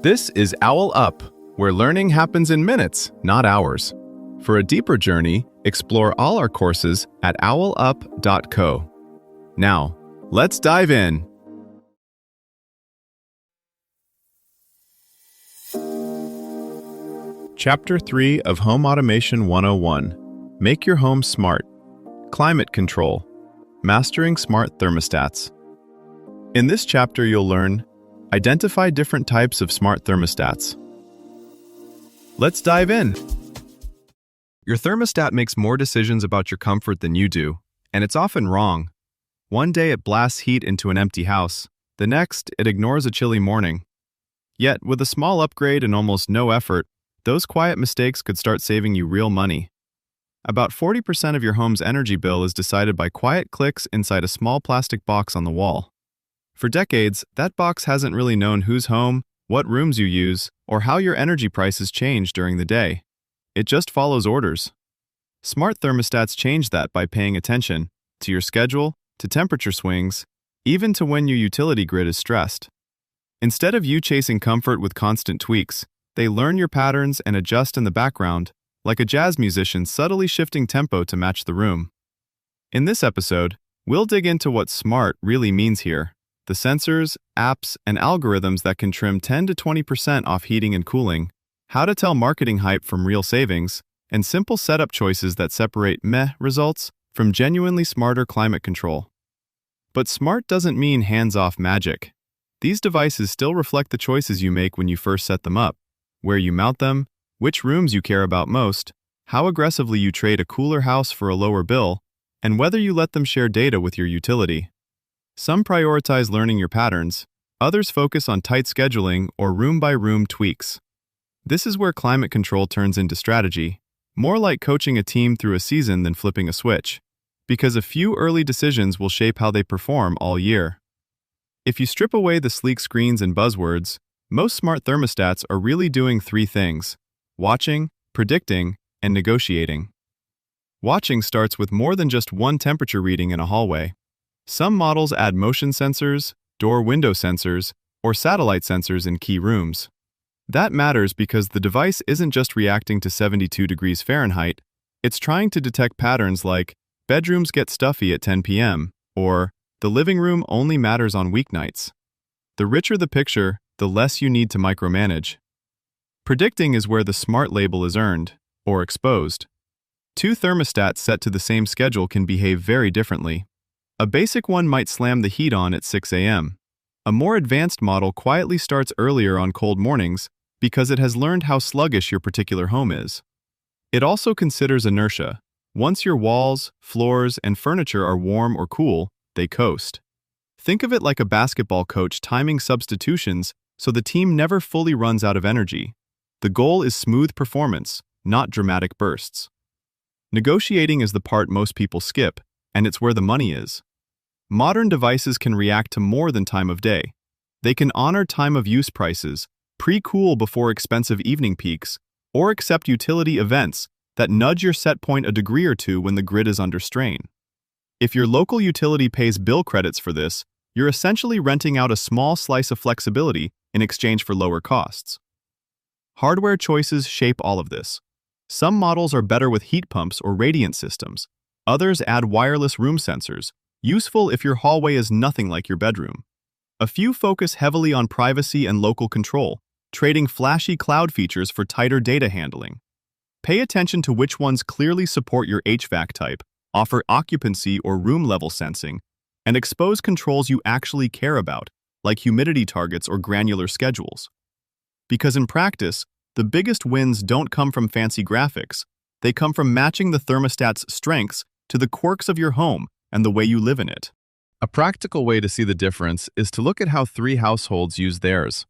This is OwlUp, where learning happens in minutes, not hours. For a deeper journey, explore all our courses at owlup.co. Now, let's dive in. Chapter 3 of Home Automation 101. Make your home smart. Climate control. Mastering smart thermostats. In this chapter, you'll learn: identify different types of smart thermostats. Let's dive in. Your thermostat makes more decisions about your comfort than you do, and it's often wrong. One day it blasts heat into an empty house. The next, it ignores a chilly morning. Yet, with a small upgrade and almost no effort, those quiet mistakes could start saving you real money. About 40% of your home's energy bill is decided by quiet clicks inside a small plastic box on the wall. For decades, that box hasn't really known who's home, what rooms you use, or how your energy prices change during the day. It just follows orders. Smart thermostats change that by paying attention to your schedule, to temperature swings, even to when your utility grid is stressed. Instead of you chasing comfort with constant tweaks, they learn your patterns and adjust in the background, like a jazz musician subtly shifting tempo to match the room. In this episode, we'll dig into what smart really means here: the sensors, apps, and algorithms that can trim 10 to 20% off heating and cooling, how to tell marketing hype from real savings, and simple setup choices that separate meh results from genuinely smarter climate control. But smart doesn't mean hands-off magic. These devices still reflect the choices you make when you first set them up: where you mount them, which rooms you care about most, how aggressively you trade a cooler house for a lower bill, and whether you let them share data with your utility. Some prioritize learning your patterns, others focus on tight scheduling or room-by-room tweaks. This is where climate control turns into strategy, more like coaching a team through a season than flipping a switch, because a few early decisions will shape how they perform all year. If you strip away the sleek screens and buzzwords, most smart thermostats are really doing three things: watching, predicting, and negotiating. Watching starts with more than just one temperature reading in a hallway. Some models add motion sensors, door-window sensors, or satellite sensors in key rooms. That matters because the device isn't just reacting to 72 degrees Fahrenheit, it's trying to detect patterns like bedrooms get stuffy at 10 p.m., or the living room only matters on weeknights. The richer the picture, the less you need to micromanage. Predicting is where the smart label is earned, or exposed. Two thermostats set to the same schedule can behave very differently. A basic one might slam the heat on at 6 a.m. A more advanced model quietly starts earlier on cold mornings because it has learned how sluggish your particular home is. It also considers inertia. Once your walls, floors, and furniture are warm or cool, they coast. Think of it like a basketball coach timing substitutions so the team never fully runs out of energy. The goal is smooth performance, not dramatic bursts. Negotiating is the part most people skip, and it's where the money is. Modern devices can react to more than time of day. They can honor time of use prices, pre-cool before expensive evening peaks, or accept utility events that nudge your set point a degree or two when the grid is under strain. If your local utility pays bill credits for this, you're essentially renting out a small slice of flexibility in exchange for lower costs. Hardware choices shape all of this. Some models are better with heat pumps or radiant systems. Others add wireless room sensors, useful if your hallway is nothing like your bedroom. A few focus heavily on privacy and local control, trading flashy cloud features for tighter data handling. Pay attention to which ones clearly support your HVAC type, offer occupancy or room level sensing, and expose controls you actually care about, like humidity targets or granular schedules. Because in practice, the biggest wins don't come from fancy graphics. They come from matching the thermostat's strengths to the quirks of your home and the way you live in it. A practical way to see the difference is to look at how three households use theirs.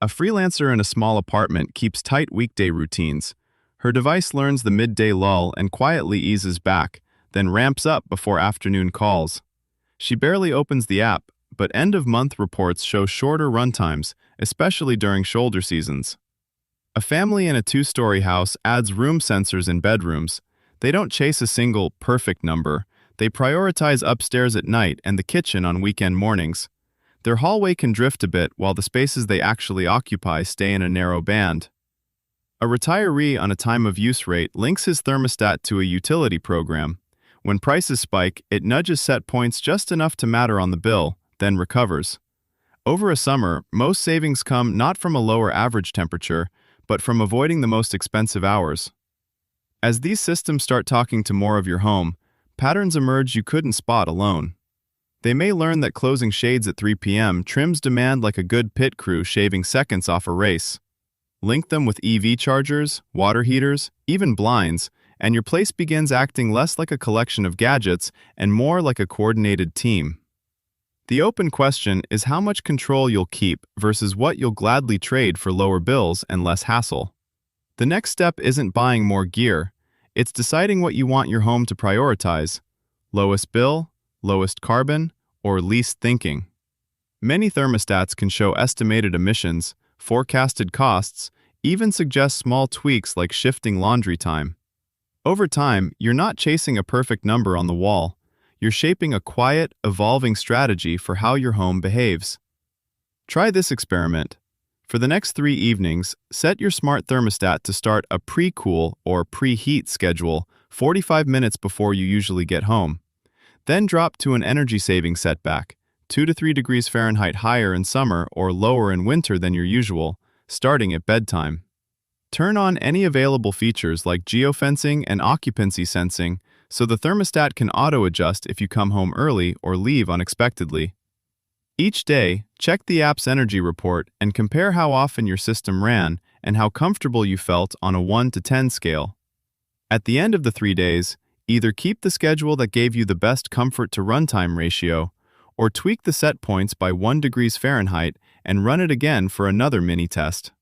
A freelancer in a small apartment keeps tight weekday routines. Her device learns the midday lull and quietly eases back, then ramps up before afternoon calls. She barely opens the app, but end-of-month reports show shorter runtimes, especially during shoulder seasons. A family in a two-story house adds room sensors in bedrooms. They don't chase a single, perfect number. They prioritize upstairs at night and the kitchen on weekend mornings. their hallway can drift a bit while the spaces they actually occupy stay in a narrow band. A retiree on a time-of-use rate links his thermostat to a utility program. When prices spike, it nudges set points just enough to matter on the bill, then recovers. Over a summer, most savings come not from a lower average temperature, but from avoiding the most expensive hours. As these systems start talking to more of your home, patterns emerge you couldn't spot alone. They may learn that closing shades at 3 p.m. trims demand like a good pit crew shaving seconds off a race. Link them with EV chargers, water heaters, even blinds, and your place begins acting less like a collection of gadgets and more like a coordinated team. The open question is how much control you'll keep versus what you'll gladly trade for lower bills and less hassle. The next step isn't buying more gear, it's deciding what you want your home to prioritize: lowest bill, lowest carbon, or least thinking. Many thermostats can show estimated emissions, forecasted costs, even suggest small tweaks like shifting laundry time. Over time, you're not chasing a perfect number on the wall. You're shaping a quiet, evolving strategy for how your home behaves. Try this experiment. For the next 3 evenings, set your smart thermostat to start a pre-cool or preheat schedule 45 minutes before you usually get home. Then drop to an energy-saving setback, 2 to 3 degrees Fahrenheit higher in summer or lower in winter than your usual, starting at bedtime. Turn on any available features like geofencing and occupancy sensing so the thermostat can auto-adjust if you come home early or leave unexpectedly. Each day, check the app's energy report and compare how often your system ran and how comfortable you felt on a 1 to 10 scale. At the end of the 3 days, either keep the schedule that gave you the best comfort to runtime ratio, or tweak the set points by 1 degrees Fahrenheit and run it again for another mini test.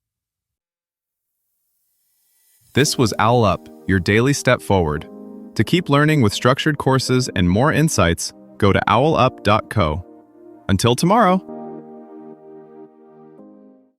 This was OwlUp, your daily step forward. To keep learning with structured courses and more insights, go to owlup.co. Until tomorrow!